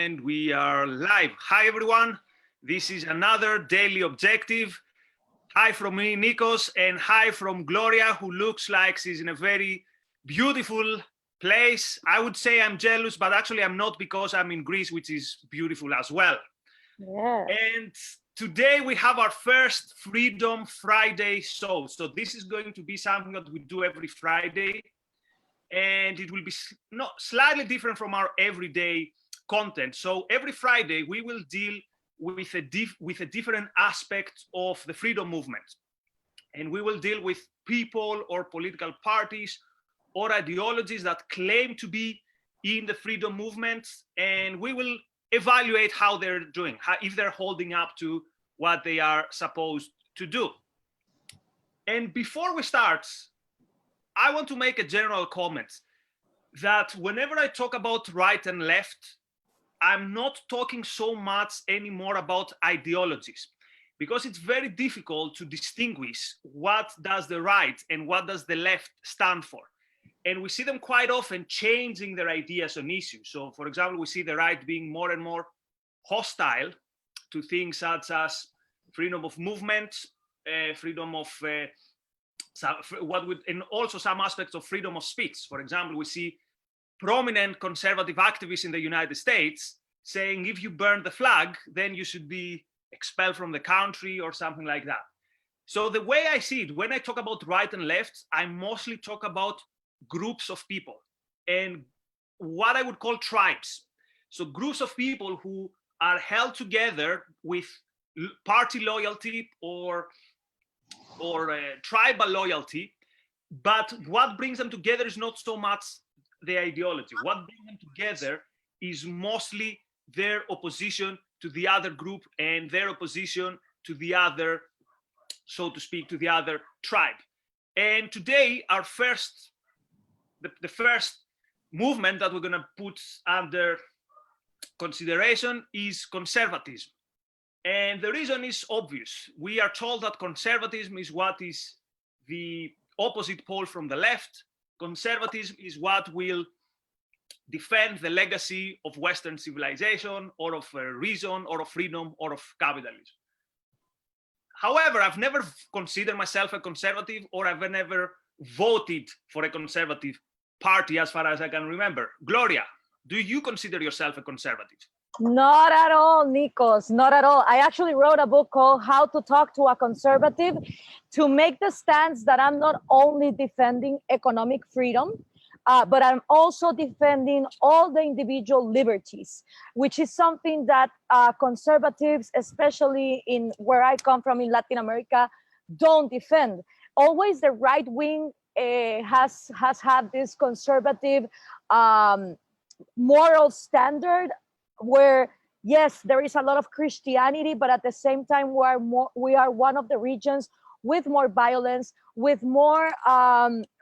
and we are live. Hi, everyone. This is another Daily Objective. Hi from me, Nikos, and hi from Gloria, who looks like she's in a very beautiful place. I would say I'm jealous, but actually I'm not, because I'm in Greece, which is beautiful as well. Yeah. And today we have our first Freedom Friday show. So this is going to be something that we do every Friday, and it will be slightly different from our everyday content. So every Friday we will deal with a different aspect of the freedom movement, and we will deal with people or political parties or ideologies that claim to be in the freedom movement, and we will evaluate how they're doing, if they're holding up to what they are supposed to do. And before we start, I want to make a general comment that whenever I talk about right and left, I'm not talking so much anymore about ideologies, because it's very difficult to distinguish what does the right and what does the left stand for. And we see them quite often changing their ideas on issues. So, for example, we see the right being more and more hostile to things such as freedom of movement, freedom of and also some aspects of freedom of speech. For example, we see prominent conservative activists in the United States saying if you burn the flag, then you should be expelled from the country or something like that. So the way I see it, when I talk about right and left, I mostly talk about groups of people and what I would call tribes. So groups of people who are held together with party loyalty or tribal loyalty, but what brings them together is not so much the ideology. What brings them together is mostly their opposition to the other group and their opposition to the other, so to speak, to the other tribe. And today, our first, the first movement that we're going to put under consideration is conservatism. And the reason is obvious. We are told that conservatism is what is the opposite pole from the left. Conservatism is what will defend the legacy of Western civilization or of reason or of freedom or of capitalism. However, I've never considered myself a conservative, or I've never voted for a conservative party as far as I can remember. Gloria, do you consider yourself a conservative? Not at all, Nikos, not at all. I actually wrote a book called How to Talk to a Conservative to make the stance that I'm not only defending economic freedom, but I'm also defending all the individual liberties, which is something that conservatives, especially in where I come from in Latin America, don't defend. Always the right wing has had this conservative moral standard where, yes, there is a lot of Christianity, but at the same time, we are one of the regions with more violence, with more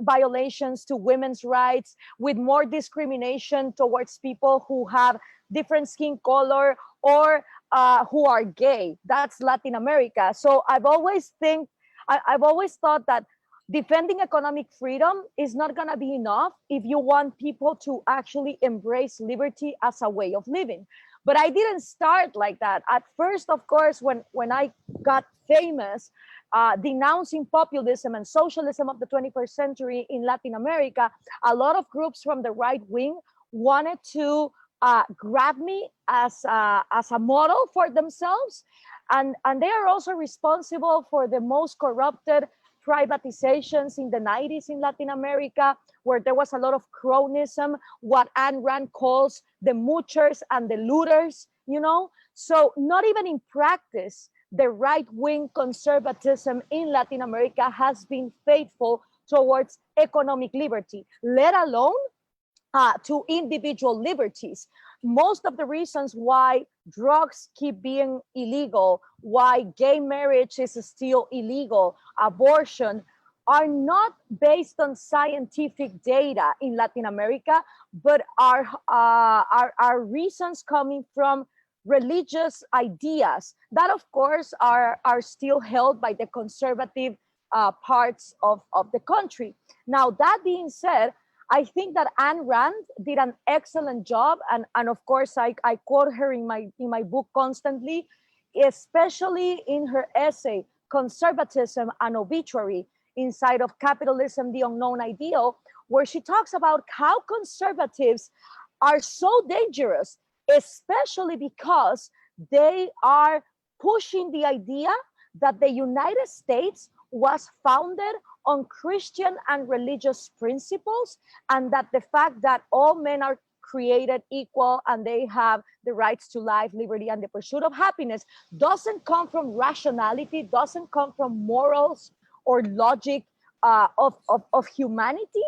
violations to women's rights, with more discrimination towards people who have different skin color or who are gay. That's Latin America. So I've always thought that defending economic freedom is not going to be enough if you want people to actually embrace liberty as a way of living. But I didn't start like that. At first, of course, when I got famous, denouncing populism and socialism of the 21st century in Latin America, a lot of groups from the right wing wanted to grab me as a model for themselves. And they are also responsible for the most corrupted privatizations in the 90s in Latin America, where there was a lot of cronyism, what Ayn Rand calls the moochers and the looters, you know? So not even in practice, the right-wing conservatism in Latin America has been faithful towards economic liberty, let alone to individual liberties. Most of the reasons why drugs keep being illegal, why gay marriage is still illegal, abortion, are not based on scientific data in Latin America, but are reasons coming from religious ideas that, of course, are still held by the conservative parts of the country. Now, that being said, I think that Ayn Rand did an excellent job, and of course I quote her in my book constantly, especially in her essay Conservatism and Obituary inside of Capitalism, the Unknown Ideal, where she talks about how conservatives are so dangerous, especially because they are pushing the idea that the United States was founded on Christian and religious principles, and that the fact that all men are created equal and they have the rights to life, liberty, and the pursuit of happiness doesn't come from rationality, doesn't come from morals or logic of humanity,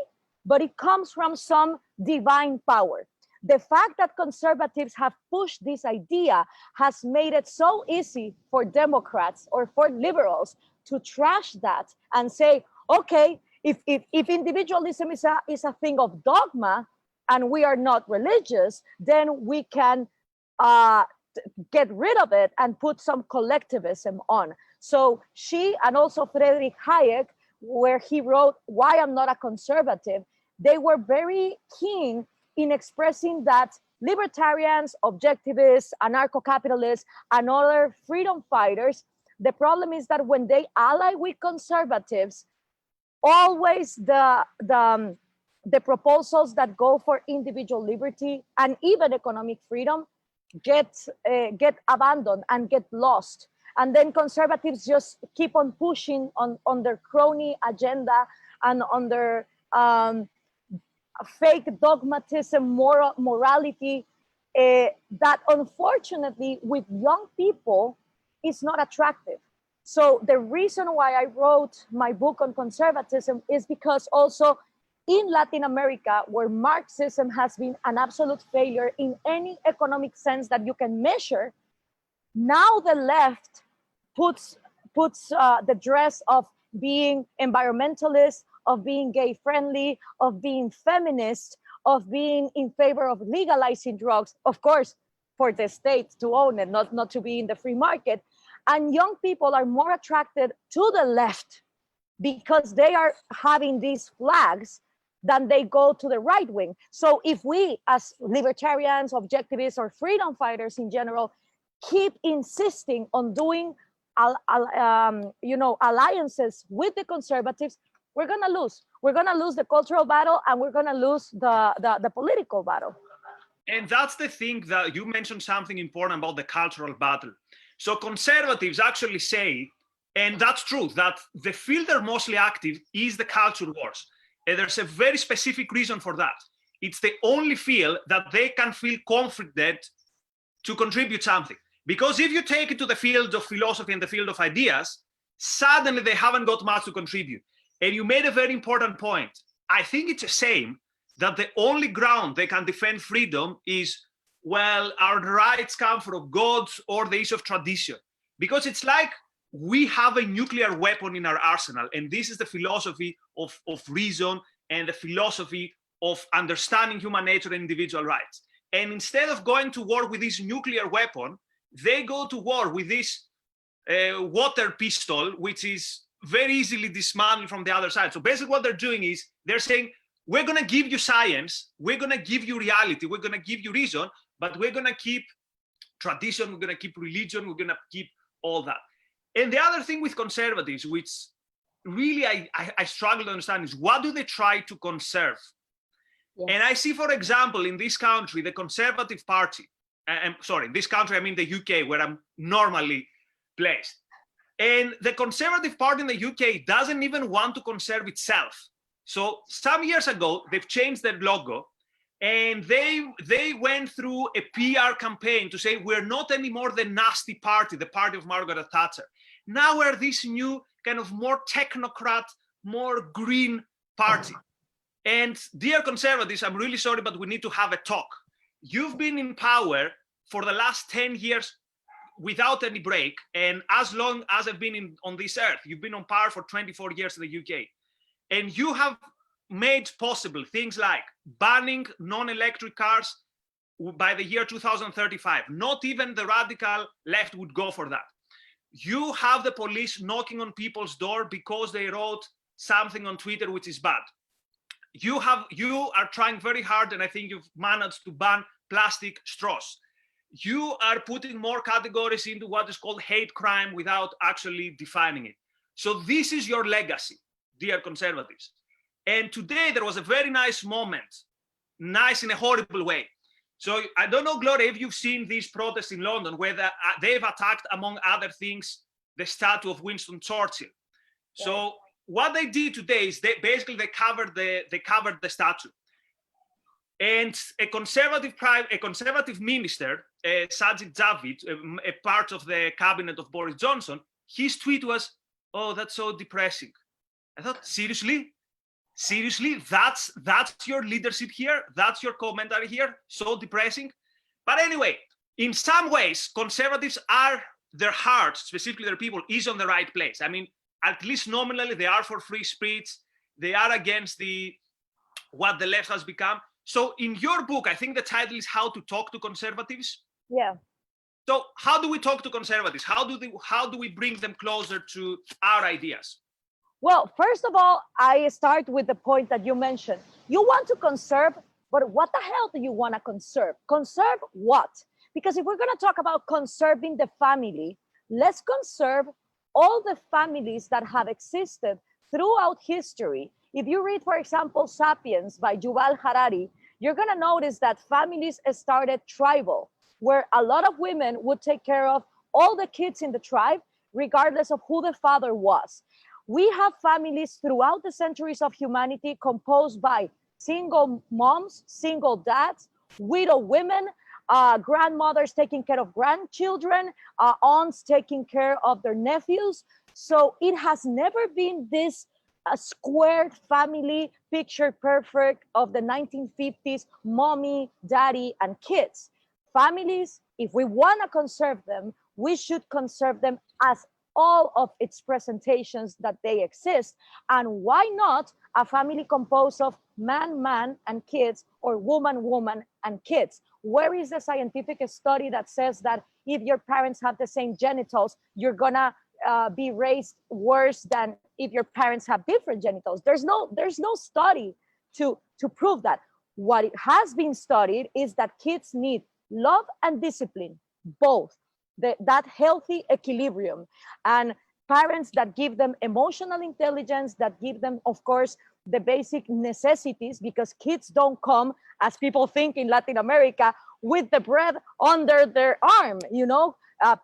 but it comes from some divine power. The fact that conservatives have pushed this idea has made it so easy for Democrats or for liberals to trash that and say, okay, if individualism is a thing of dogma and we are not religious, then we can get rid of it and put some collectivism on. So she, and also Friedrich Hayek, where he wrote Why I'm Not a Conservative, they were very keen in expressing that libertarians, objectivists, anarcho-capitalists, and other freedom fighters, the problem is that when they ally with conservatives, always the proposals that go for individual liberty and even economic freedom get abandoned and get lost. And then conservatives just keep on pushing on their crony agenda and on their fake dogmatism, morality, that unfortunately with young people is not attractive. So the reason why I wrote my book on conservatism is because also in Latin America, where Marxism has been an absolute failure in any economic sense that you can measure, now the left puts the dress of being environmentalist, of being gay friendly, of being feminist, of being in favor of legalizing drugs, of course, for the state to own it, not to be in the free market. And young people are more attracted to the left because they are having these flags than they go to the right wing. So if we as libertarians, objectivists, or freedom fighters in general keep insisting on doing alliances with the conservatives, we're gonna lose. We're gonna lose the cultural battle, and we're gonna lose the political battle. And that's the thing that you mentioned something important about the cultural battle. So conservatives actually say, and that's true, that the field they're mostly active is the culture wars. And there's a very specific reason for that. It's the only field that they can feel confident to contribute something. Because if you take it to the field of philosophy and the field of ideas, suddenly they haven't got much to contribute. And you made a very important point. I think it's a shame that the only ground they can defend freedom is, well, our rights come from God or the issue of tradition. Because it's like we have a nuclear weapon in our arsenal, and this is the philosophy of reason and the philosophy of understanding human nature and individual rights. And instead of going to war with this nuclear weapon, they go to war with this water pistol, which is very easily dismantled from the other side. So basically what they're doing is they're saying, we're going to give you science, we're going to give you reality, we're going to give you reason, but we're going to keep tradition, we're going to keep religion, we're going to keep all that. And the other thing with conservatives, which really I struggle to understand, is what do they try to conserve? Yes. And I see, for example, in this country, the Conservative Party, sorry, in this country, I mean the UK, where I'm normally placed. And the Conservative Party in the UK doesn't even want to conserve itself. So some years ago, they've changed their logo, and they went through a PR campaign to say, we're not anymore the nasty party, the party of Margaret Thatcher. Now we're this new kind of more technocrat, more green party. And dear conservatives, I'm really sorry, but we need to have a talk. You've been in power for the last 10 years without any break. And as long as I've been on this earth, you've been on power for 24 years in the UK. And you have made possible things like banning non-electric cars by the year 2035. Not even the radical left would go for that. You have the police knocking on people's door because they wrote something on Twitter which is bad. you are trying very hard, and I think you've managed to ban plastic straws. You are putting more categories into what is called hate crime without actually defining it. So this is your legacy, dear conservatives. And today there was a very nice moment, nice in a horrible way. So I don't know, Gloria, if you've seen these protests in London where they've attacked, among other things, the statue of Winston Churchill. So what they did today is they covered the statue. And a conservative minister, Sajid Javid, a part of the cabinet of Boris Johnson, his tweet was, "Oh, that's so depressing." I thought, seriously? Seriously, that's your leadership here? That's your commentary here? So depressing? But anyway, in some ways, conservatives are, their heart, specifically their people, is on the right place. I mean, at least nominally, they are for free speech. They are against what the left has become. So in your book, I think the title is How to Talk to Conservatives. Yeah. So how do we talk to conservatives? How do we bring them closer to our ideas? Well, first of all, I start with the point that you mentioned. You want to conserve, but what the hell do you want to conserve? Conserve what? Because if we're going to talk about conserving the family, let's conserve all the families that have existed throughout history. If you read, for example, Sapiens by Yuval Harari, you're going to notice that families started tribal, where a lot of women would take care of all the kids in the tribe, regardless of who the father was. We have families throughout the centuries of humanity composed by single moms, single dads, widow women, grandmothers taking care of grandchildren, aunts taking care of their nephews. So it has never been this squared family, picture perfect of the 1950s, mommy, daddy, and kids. Families, if we want to conserve them, we should conserve them as all of its presentations that they exist. And why not a family composed of man, man, and kids, or woman, woman, and kids? Where is the scientific study that says that if your parents have the same genitals, you're gonna be raised worse than if your parents have different genitals? There's no study to prove that. What it has been studied is that kids need love and discipline, both. That healthy equilibrium, and parents that give them emotional intelligence, that give them, of course, the basic necessities, because kids don't come, as people think in Latin America, with the bread under their arm.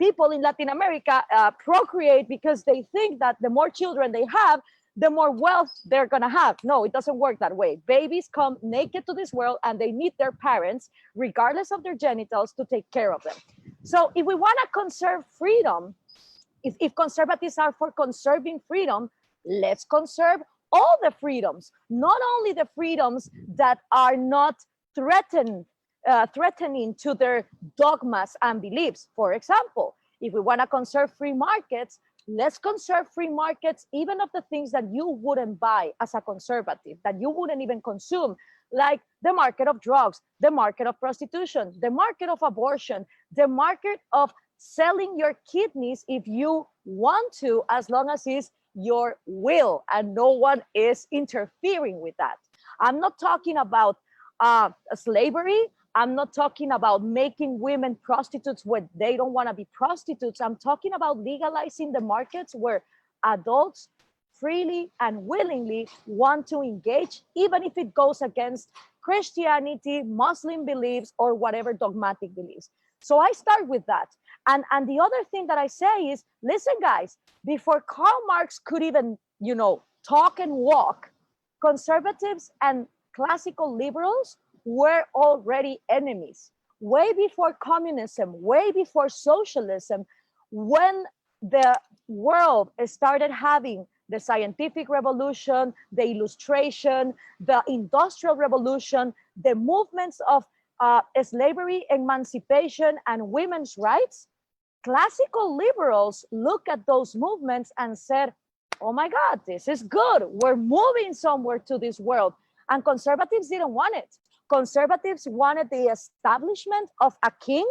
People in Latin America procreate because they think that the more children they have, the more wealth they're gonna have. No, it doesn't work that way. Babies come naked to this world and they need their parents, regardless of their genitals, to take care of them. So if we want to conserve freedom, if conservatives are for conserving freedom, let's conserve all the freedoms, not only the freedoms that are not threatening to their dogmas and beliefs. For example, if we want to conserve free markets, let's conserve free markets, even of the things that you wouldn't buy as a conservative, that you wouldn't even consume, like the market of drugs, the market of prostitution, the market of abortion, the market of selling your kidneys if you want to, as long as it's your will and no one is interfering with that. I'm not talking about slavery. I'm not talking about making women prostitutes when they don't want to be prostitutes. I'm talking about legalizing the markets where adults freely and willingly want to engage, even if it goes against Christianity, Muslim beliefs, or whatever dogmatic beliefs. So I start with that. And the other thing that I say is, listen, guys, before Karl Marx could even, talk and walk, conservatives and classical liberals were already enemies. Way before communism, way before socialism, when the world started having the scientific revolution, the illustration, the industrial revolution, the movements of slavery, emancipation, and women's rights, classical liberals looked at those movements and said, oh my God, this is good. We're moving somewhere to this world. And conservatives didn't want it. Conservatives wanted the establishment of a king,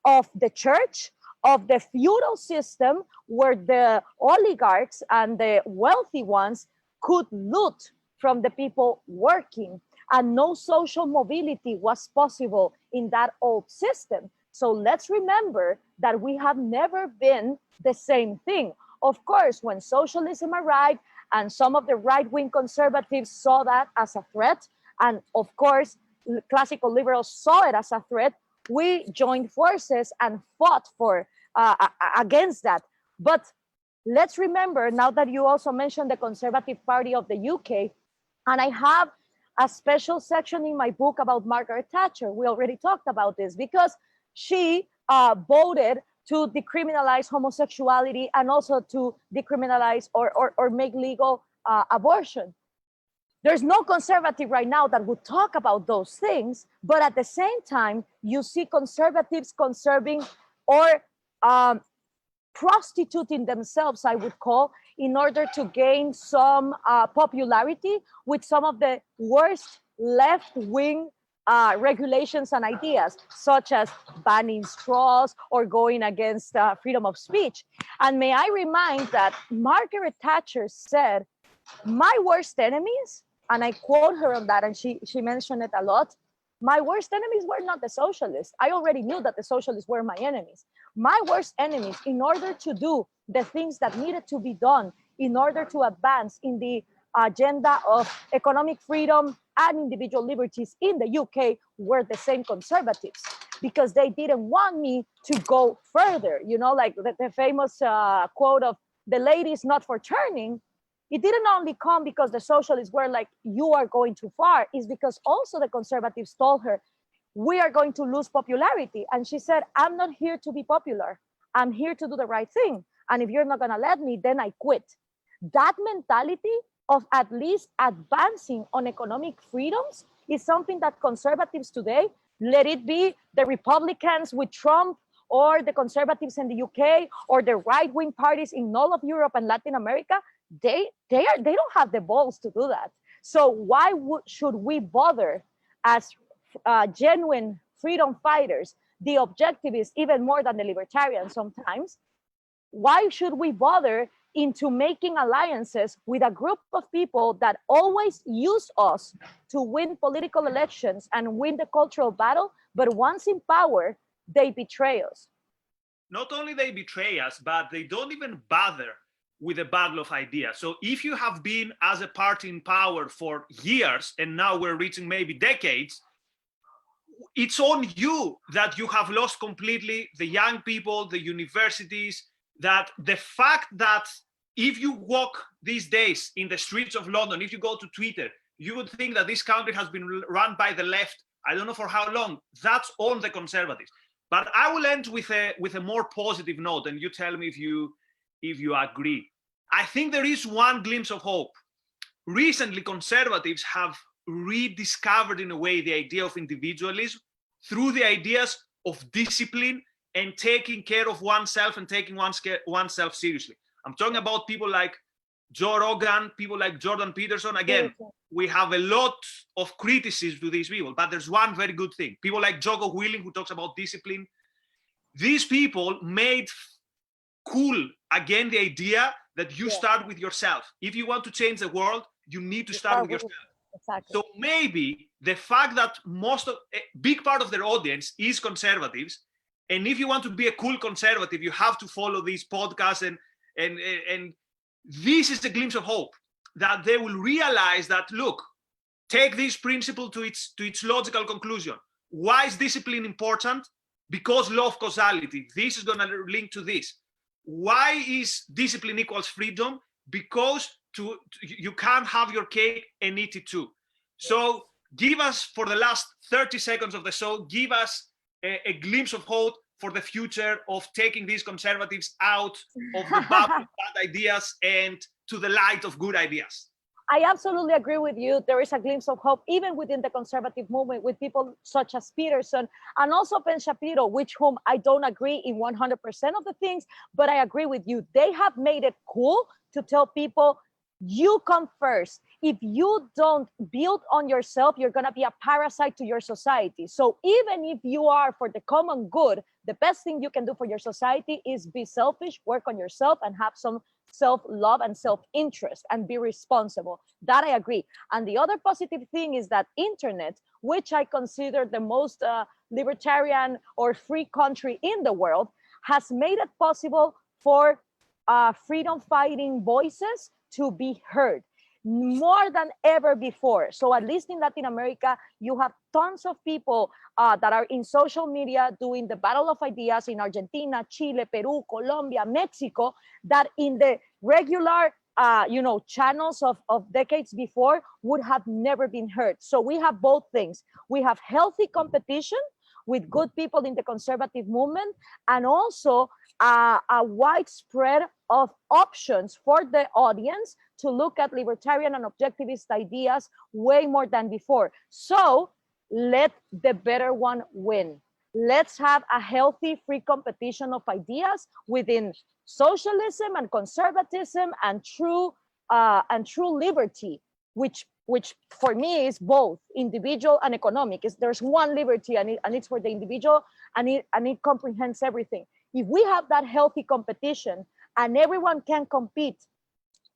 of the church, of the feudal system where the oligarchs and the wealthy ones could loot from the people working, and no social mobility was possible in that old system. So let's remember that we have never been the same thing. Of course, when socialism arrived and some of the right-wing conservatives saw that as a threat, and of course, classical liberals saw it as a threat, we joined forces and fought for against that. But let's remember, now that you also mentioned the Conservative Party of the UK, and I have a special section in my book about Margaret Thatcher. We already talked about this because she voted to decriminalize homosexuality and also to decriminalize or make legal abortion. There's no conservative right now that would talk about those things, but at the same time, you see conservatives conserving or prostituting themselves, I would call, in order to gain some popularity with some of the worst left-wing regulations and ideas, such as banning straws or going against freedom of speech. And may I remind that Margaret Thatcher said, "My worst enemies," and I quote her on that, and she mentioned it a lot, "My worst enemies were not the socialists. I already knew that the socialists were my enemies. My worst enemies, in order to do the things that needed to be done in order to advance in the agenda of economic freedom and individual liberties in the UK, were the same conservatives, because they didn't want me to go further." You know, like the famous quote of "the ladies not for turning." It didn't only come because the socialists were like, "You are going too far," it's because also the conservatives told her, "We are going to lose popularity." And she said, "I'm not here to be popular. I'm here to do the right thing. And if you're not gonna let me, then I quit." That mentality of at least advancing on economic freedoms is something that conservatives today, let it be the Republicans with Trump or the conservatives in the UK or the right-wing parties in all of Europe and Latin America, they don't have the balls to do that. So why should we bother as genuine freedom fighters, the objectivists even more than the libertarians sometimes? Why should we bother into making alliances with a group of people that always use us to win political elections and win the cultural battle, but once in power, they betray us? Not only they betray us, but they don't even bother with the battle of ideas. So if you have been as a party in power for years, and now we're reaching maybe decades, it's on you that you have lost completely the young people, the universities, that the fact that if you walk these days in the streets of London, if you go to Twitter, you would think that this country has been run by the left, I don't know for how long. That's on the conservatives. But I will end with a more positive note, and you tell me if you agree. I think there is one glimpse of hope. Recently, conservatives have rediscovered in a way the idea of individualism through the ideas of discipline and taking care of oneself and taking oneself seriously. I'm talking about people like Joe Rogan, people like Jordan Peterson. Again, we have a lot of criticism to these people, but there's one very good thing. People like Jocko Willing, who talks about discipline. These people made cool again the idea that you start with yourself. If you want to change the world, you need to start with yourself. Exactly. So maybe the fact that a big part of their audience is conservatives, and if you want to be a cool conservative, you have to follow these podcasts, and this is a glimpse of hope that they will realize that, look, take this principle to its logical conclusion. Why is discipline important? Because law of causality. This is going to link to this. Why is discipline equals freedom? Because you can't have your cake and eat it too. So give us, for the last 30 seconds of the show, give us a glimpse of hope for the future of taking these conservatives out of the bubble of bad ideas and to the light of good ideas. I absolutely agree with you. There is a glimpse of hope, even within the conservative movement, with people such as Peterson and also Ben Shapiro, with whom I don't agree in 100% of the things, but I agree with you. They have made it cool to tell people, you come first. If you don't build on yourself, you're going to be a parasite to your society. So even if you are for the common good, the best thing you can do for your society is be selfish, work on yourself, and have some self-love and self-interest and be responsible. That I agree. And the other positive thing is that internet, which I consider the most libertarian or free country in the world, has made it possible for freedom fighting voices to be heard more than ever before. So at least in Latin America, you have tons of people that are in social media doing the battle of ideas in Argentina, Chile, Peru, Colombia, Mexico, that in the regular channels of decades before would have never been heard. So we have both things. We have healthy competition with good people in the conservative movement, and also a widespread of options for the audience to look at libertarian and objectivist ideas way more than before. So let the better one win. Let's have a healthy, free competition of ideas within socialism and conservatism and true liberty, which for me is both individual and economic. There's one liberty, and it's for the individual, and it comprehends everything. If we have that healthy competition and everyone can compete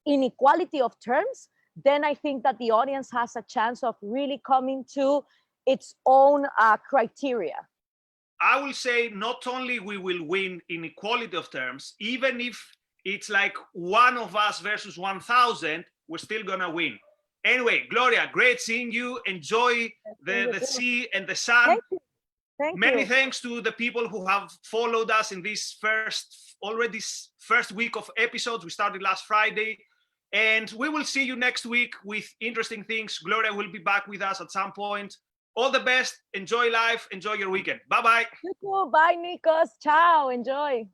in equality of terms, then I think that the audience has a chance of really coming to its own criteria. I will say not only we will win in equality of terms, even if it's like one of us versus 1,000, we're still gonna win. Anyway, Gloria, great seeing you. Enjoy the sea and the sun. Thank you. Many thanks to the people who have followed us in this first week of episodes. We started last Friday, and we will see you next week with interesting things. Gloria will be back with us at some point. All the best. Enjoy life. Enjoy your weekend. Bye-bye. You too. Bye, Nikos. Ciao. Enjoy.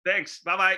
Thanks. Bye-bye.